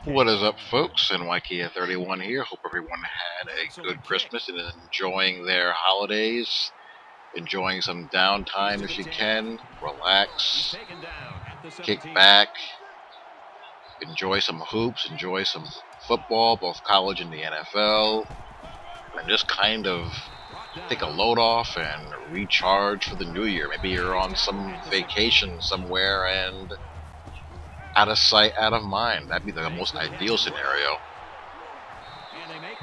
What is up, folks? Ncaa 31 here. Hope everyone had a good Christmas and is enjoying their holidays. Enjoying some downtime if you can. Relax, kick back, enjoy some hoops, enjoy some football, both college and the NFL, and just kind of take a load off and recharge for the new year. Maybe you're on some vacation somewhere and out of sight, out of mind. That'd be the most ideal scenario.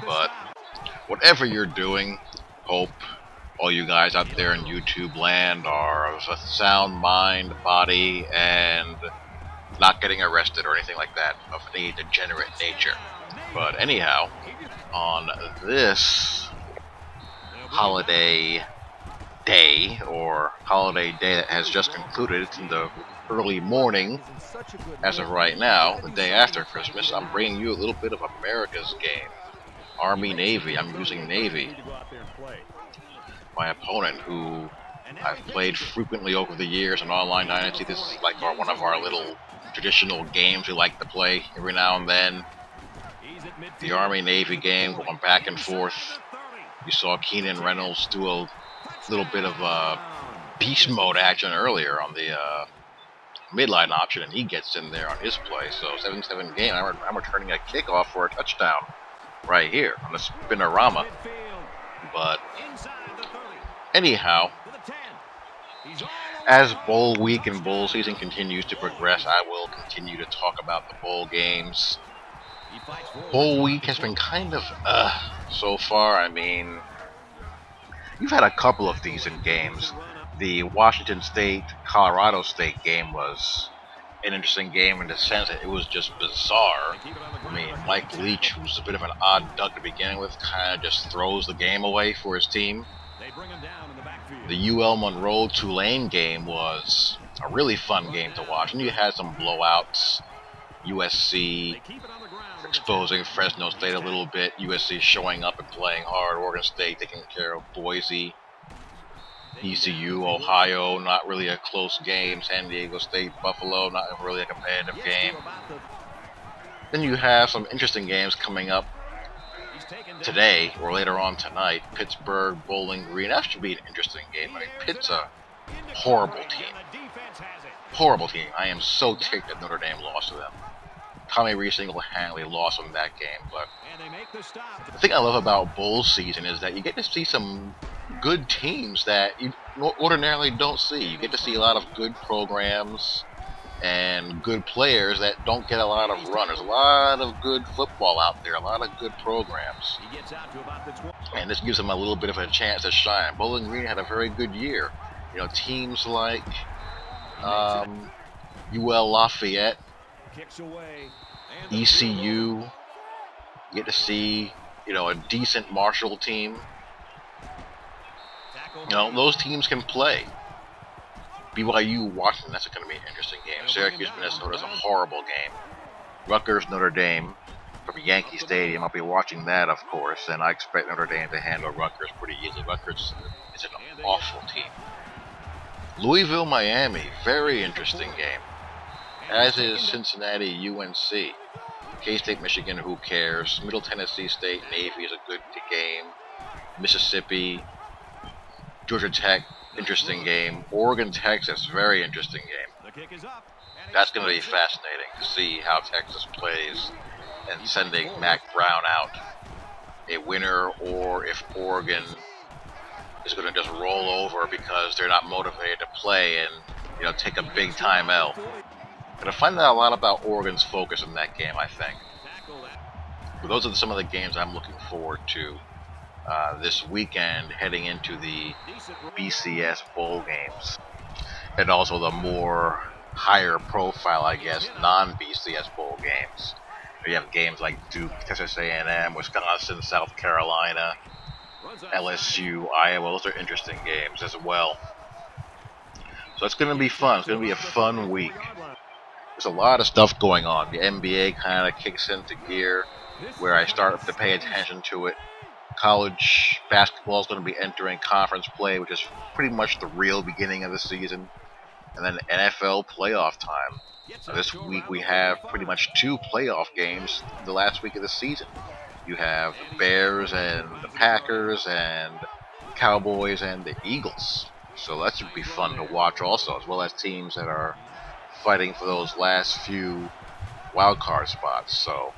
But whatever you're doing, hope all you guys out there in YouTube land are of a sound mind, body, and not getting arrested or anything like that of any degenerate nature. But anyhow, on this holiday day, or holiday day that has just concluded, it's in the early morning as of right now, the day after Christmas, I'm bringing you a little bit of America's game. Army-Navy. I'm using Navy. My opponent, who I've played frequently over the years in Online Dynasty, this is like one of our little traditional games we like to play every now and then. The Army-Navy game, going back and forth. You saw Keenan Reynolds do a little bit of beast mode action earlier on the midline option, and he gets in there on his play. So 7-7 game. I'm returning a kickoff for a touchdown right here on the spinorama. But anyhow, as bowl week and bowl season continues to progress, I will continue to talk about the bowl games. Bowl week has been kind of so far. I mean, you've had a couple of decent games. The Washington State-Colorado State game was an interesting game in the sense that it was just bizarre. I mean, Mike Leach, who's a bit of an odd duck to begin with, kind of just throws the game away for his team. The UL Monroe-Tulane game was a really fun game to watch, and you had some blowouts. USC exposing Fresno State a little bit, USC showing up and playing hard, Oregon State taking care of Boise. ECU, Ohio, not really a close game. San Diego State, Buffalo, not really a competitive game. Then you have some interesting games coming up today or later on tonight. Pittsburgh, Bowling Green. That should be an interesting game. I mean, Pitt's a horrible team. Horrible team. I am so ticked that Notre Dame lost to them. Tommy Rees single-handedly lost them that game. But the thing I love about bowl season is that you get to see some good teams that you ordinarily don't see. You get to see a lot of good programs and good players that don't get a lot of run. There's a lot of good football out there, a lot of good programs. And this gives them a little bit of a chance to shine. Bowling Green had a very good year. You know, teams like UL Lafayette, ECU, you get to see, a decent Marshall team. Those teams can play. BYU, Washington, that's going to be an interesting game. Syracuse, Minnesota is a horrible game. Rutgers, Notre Dame from Yankee Stadium. I'll be watching that, of course, and I expect Notre Dame to handle Rutgers pretty easily. Rutgers is an awful team. Louisville, Miami, very interesting game. As is Cincinnati, UNC. K-State, Michigan, who cares? Middle Tennessee State, Navy is a good game. Mississippi, Georgia Tech, interesting game. Oregon, Texas, very interesting game. That's going to be fascinating to see how Texas plays and sending Mac Brown out a winner, or if Oregon is going to just roll over because they're not motivated to play and take a big time L. Going to find out a lot about Oregon's focus in that game, I think. But those are some of the games I'm looking forward to this weekend, heading into the BCS bowl games, and also the more higher profile, I guess, non-BCS bowl games. You have games like Duke, Texas A&M, Wisconsin, South Carolina, LSU, Iowa. Those are interesting games as well. So it's going to be fun. It's going to be a fun week. There's a lot of stuff going on. The NBA kind of kicks into gear where I start to pay attention to it. College basketball is going to be entering conference play, which is pretty much the real beginning of the season. And then NFL playoff time. This week we have pretty much two playoff games the last week of the season. You have the Bears and the Packers and Cowboys and the Eagles. So that should be fun to watch also, as well as teams that are fighting for those last few wild card spots. So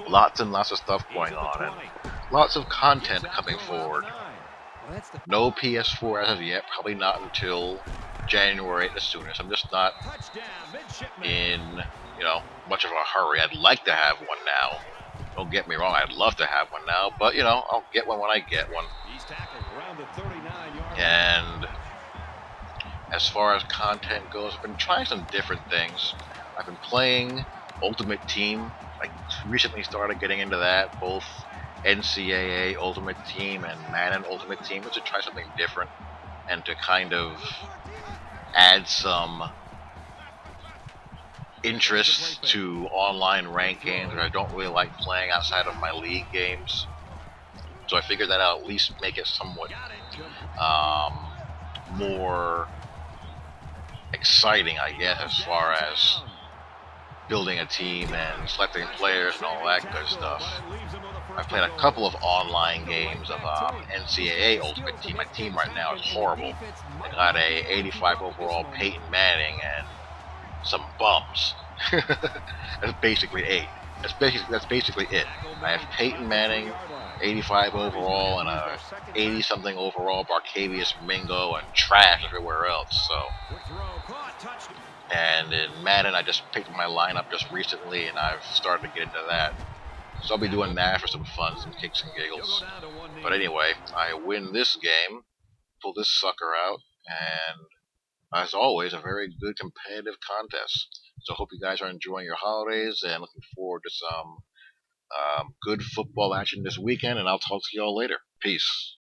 lots and lots of stuff going on and lots of content coming forward. No PS4 as of yet, probably not until January at the soonest. I'm just not in, much of a hurry. I'd like to have one now. Don't get me wrong, I'd love to have one now, but I'll get one when I get one. And as far as content goes, I've been trying some different things. I've been playing Ultimate Team. I recently started getting into that, both Ncaa Ultimate Team and Madden Ultimate Team, to try something different and to kind of add some interest to online ranked games that I don't really like playing outside of my league games. So I figured that I'll at least make it somewhat more exciting, I guess, as far as building a team and selecting players and all that good stuff. I've played a couple of online games of Ncaa Ultimate Team. My team right now is horrible. I got a 85 overall Peyton Manning and some bums. That's basically it. That's basically it. I have Peyton Manning, 85 overall, and a 80-something overall Barcavius Mingo, and trash everywhere else. So, and in Madden, I just picked my lineup just recently, and I've started to get into that. So I'll be doing that for some fun, some kicks and giggles. But anyway, I win this game, pull this sucker out, and as always, a very good competitive contest. So I hope you guys are enjoying your holidays and looking forward to some good football action this weekend, and I'll talk to you all later. Peace.